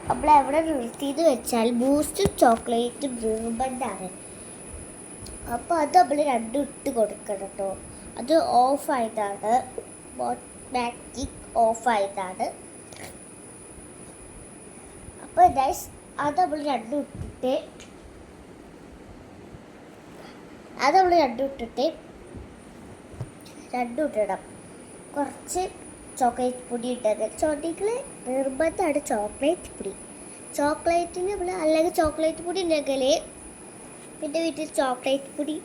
നമ്മൾ എവിടെ നിർത്തിയെന്ന് വെച്ചാൽ ബൂസ്റ്റും ചോക്ലേറ്റും നിർബന്ധമാണ്. അപ്പോൾ അത് നമ്മൾ രണ്ടും ഇട്ട് കൊടുക്കണം കേട്ടോ. അത് ഓഫായതാണ്, ഓട്ടോമാറ്റിക് ഓഫായതാണ്. അപ്പോൾ ഗൈസ് അത് നമ്മൾ രണ്ടും ഇട്ടിട്ട് രണ്ടും ഇട്ടിടണം. കുറച്ച് ചോക്ലേറ്റ് പൊടി ഇട്ടത്, ചോട്ടികൾ നിർബന്ധമാണ് ചോക്ലേറ്റ് പൊടി. ചോക്ലേറ്റിന് നമ്മൾ അല്ലെങ്കിൽ ചോക്ലേറ്റ് പൊടി ഉണ്ടെങ്കിൽ പിന്നെ വീട്ടിൽ ചോക്ലേറ്റ് പൊടി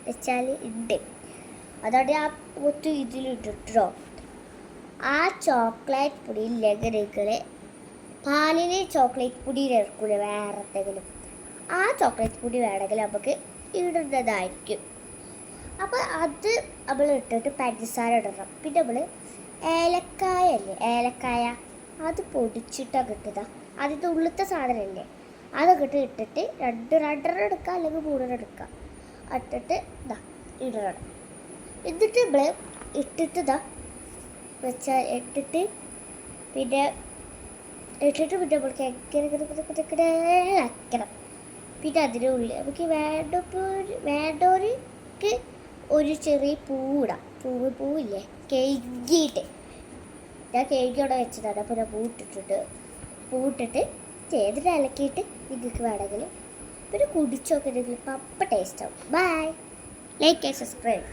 വെച്ചാൽ ഉണ്ട്, അതോടെ ആ ഒത്തും ഇതിലിട്ടിട്ടോ. ആ ചോക്ലേറ്റ് പൊടി ഇല്ലെങ്കിൽ പാലിന് ചോക്ലേറ്റ് പൊടി ഇറക്കൂല, വേറെ എന്തെങ്കിലും ആ ചോക്ലേറ്റ് പൊടി വേണമെങ്കിൽ നമുക്ക് ഇടുന്നതായിരിക്കും. അപ്പോൾ അത് നമ്മൾ ഇട്ടിട്ട് പഞ്ചസാര ഇടണം. പിന്നെ നമ്മൾ ഏലക്കായ അല്ലേ, ഏലക്കായ അത് പൊടിച്ചിട്ടാണ് കിട്ടുക. അതിൻ്റെ ഉള്ളിലത്തെ സാധനമല്ലേ, അതൊക്കെ ഇട്ടിട്ട് രണ്ടെണ്ണം എടുക്കുക അല്ലെങ്കിൽ മൂന്നെണ്ണം എടുക്കുക. ഇട്ടിട്ട് ഇടണം. എന്നിട്ട് നമ്മൾ ഇട്ടിട്ട് വെച്ചാൽ പിന്നെ നമ്മൾ വയ്ക്കണം. പിന്നെ അതിൻ്റെ ഉള്ളിൽ നമുക്ക് വേണ്ടവർക്ക് ഒരു ചെറിയ പൂവിടാം. പൂവില്ലേ, കേക്കിയിട്ട് ഞാൻ കേക്ക് അവിടെ വെച്ചതാണ്. അപ്പോൾ ഞാൻ പൂവിട്ടിട്ട് ചെയ്തിട്ട് ഇളക്കിയിട്ട് നിങ്ങൾക്ക് വേണമെങ്കിൽ പിന്നെ കുടിച്ചോക്കിട്ടുണ്ടെങ്കിൽ അപ്പം ടേസ്റ്റ് ആവും. Bye, like and subscribe.